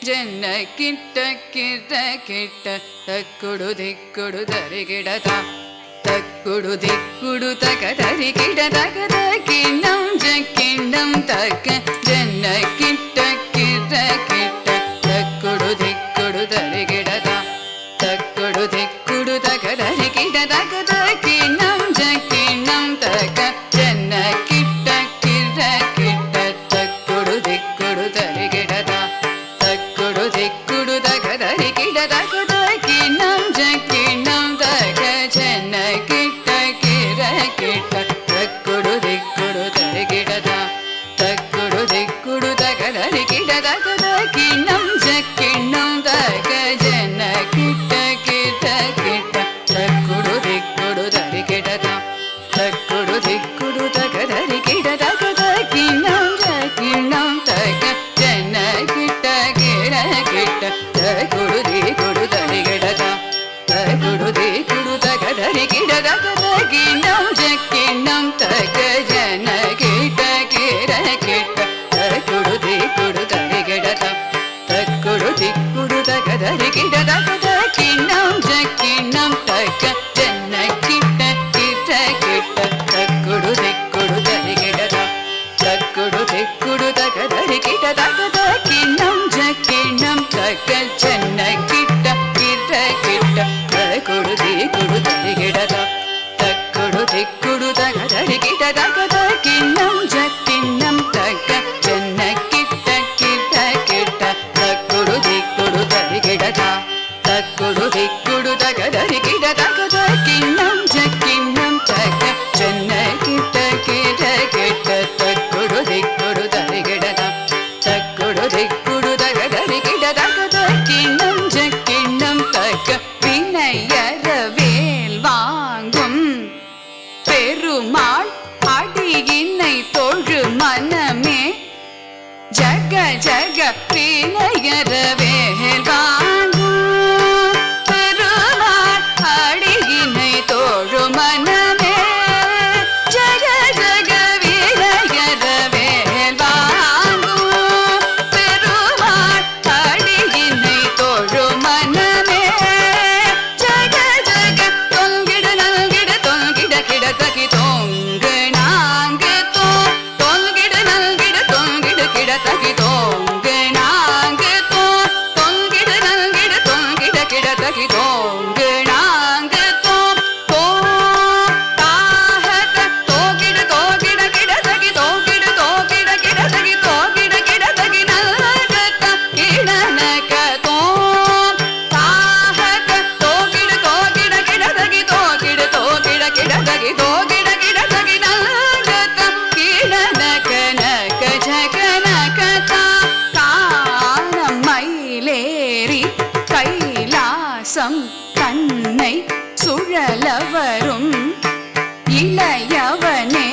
ಜನ್ನ ಕಿಟ್ಟ ಕಿಟ್ಟ ಕಿಟ್ಟ ತಕ್ಕುಡು ದಿಕ್ಕುಡು ತರಿಗಿಡತ ತಕ್ಕುಡು ದಿಕ್ಕುಡು ತಕ ತರಿಗಿಡ ತಕದ ಕಿಣ್ಣಂ ಜಕ್ಕಿಣ್ಣಂ ತಕ್ಕ ಜನ್ನ ಕಿಟ್ಟ ಕಿಟ್ಟ ಕಿಟ್ಟ ತಕ್ಕುಡು ದಿಕ್ಕುಡು ತರಿಗಿಡತ ತಕ್ಕುಡು ದಿಕ್ಕುಡು ತಕ ತರಿಗಿಡ ತಕದ ಕಿಣ್ಣಂ ಜಕ್ಕಿಣ್ಣಂ ತಕ ಜನ್ನ ಕಿಟ್ಟ ಕಿಟ್ಟ ಕಿಟ್ಟ ತಕ್ಕುಡು ದಿಕ್ಕುಡು ತರಿಗಿಡತ ತಕ್ಕುಡು ದಿಕ್ಕುಡು ತಕ ತರಿಗಿಡ ತಕದ ಕಿಣ್ಣಂ ಜಕ್ಕಿಣ್ಣಂ ತಕ ಜನ್ನ ಕಿಟ್ಟ ಕಿರ ಕಿಟ್ಟ ತಕ್ಕುಡು ದಿಕ್ಕುಡು ತರಿಗಿಡತ ತಕ್ಕುಡು ದಿಕ್ಕುಡು ತಕ ತರಿಗಿಡ ತಕದ ಕಿಣ್ಣಂ ಜಕ್ಕಿಣ್ಣಂ ತಕ ಜನ್ನ ಕಿಟ್ಟ ಕಿಟ್ಟ ಕಿಟ್ಟ ತಕ್ಕುಡು ದಿಕ್ಕುಡು ತರಿಗಿಡತ ತಕ್ಕುಡು ದಿಕ್ಕುಡು ತಕ ತರಿಗಿಡ ತಕದ ಕಿಣ್ಣಂ ಜಕ್ಕಿಣ್ಣಂ ತಕ ಜನ್ನ ಕಿಟ್ಟ ಕಿರ ಕಿಟ್ಟ ತಕ್ಕುಡು ದಿಕ್ಕುಡು ತರಿಗಿಡತ ತಕ್ಕುಡು ದಿಕ್ಕುಡು ತಕ ತರಿಗಿಡ ತಕದ ಕಿಣ್ಣಂ ಜಕ್ಕಿಣ್ಣಂ ತಕ ಜನ್ನ ಕಿಟ್ಟ ಕಿರ ಕಿಟ್ಟ ತಕ್ಕುಡು ದಿಕ್ಕುಡು ತರಿಗಿಡತ ತಕ್ಕುಡು ದಿಕ್ಕುಡು ತಕ ತರಿಗಿಡ ತಕದ ಕಿಣ್ಣಂ ಜಕ್ಕಿಣ್ಣಂ ತಕ ಜನ್ನ ಕಿಟ್ಟ ಕಿಟ್ಟ ಕಿಟ್ಟ ತಕ್ಕುಡು ದಿಕ್ಕುಡು ತರಿಗಿಡತ ತಕ್ಕುಡು ದಿಕ್ಕುಡು ತಕ ತರಿಗಿಡ ತಕದ ಕಿಣ್ಣಂ ಜಕ್ಕಿಣ್ಣಂ ತಕ ಜನ್ನ ಕಿಟ್ಟ ಕಿಟ್ಟ ಕಿಟ್ಟ ತಕ್ಕುಡು ದಿಕ್ಕುಡು ತರಿಗಿಡತ ತಕ್ಕುಡು ದಿಕ್ಕುಡು ತಕ ತರಿಗಿಡ ತಕದ ಕಿಣ್ಣಂ ಜಕ್ಕಿಣ್ಣಂ ತಕ ಜನ್ನ ಕಿಟ್ಟ ಕಿಟ್ಟ ಕಿಟ್ಟ ತಕ್ಕುಡು ದಿಕ್ಕುಡು ತರಿಗಿಡತ ತಕ್ಕುಡು ದಿಕ್ಕುಡು ತಕ ತರಿಗಿಡ ತಕದ ಕಿಣ್ಣಂ ಜಕ್ಕಿಣ್ಣಂ ತಕ ಜನ್ನ ಕಿಟ್ಟ ಕಿಟ್ಟ ಕಿಟ್ಟ ತಕ್ಕುಡು ದಿಕ್ಕುಡು ತರಿಗಿಡತ ತಕ್ಕುಡು ದಿಕ್ಕುಡು ತಕ ತರಿಗಿಡ ತಕದ ಕಿಣ್ಣಂ ಜಕ್ಕಿಣ್ಣಂ ತಕ வினையற வேல் வாங்கும் பெருமாள் அடியினை தொழு மனமே ஜக ஜக வினையற வேல் வாங்கும் பெருமாள் அடியினை தொழு மனமே ஜக ஜக வினையற வேல் வாங்கும் பெருமாள் அடியினை தொழு மனமே ஜக ஜக தொங்கிட நல்கிட தொங்கிட கிடதகி தொங்கு நாங்கு தொங்கிட நல்கிட தொங்கிட கிடதகி தொங்கு நாங்கு தொங்கிட நல்கிட தொங்கிட கிடதகி தொங்கு நாங்கு தாஹக தோகிட தோகிட கிடதகி தோகிட தோகிட கிடதகி தோகிட கிடதகி நல்கத கிடனக தாஹக தோகிட தோகிட கிடதகி தோகிட தோகிட கிடதகி தோகிட கிடதகி நல்கத கிடனக நக ஜகனக தானம் மயிலேறி கைலாசம் தன்னை சுழலவரும் இளையவனே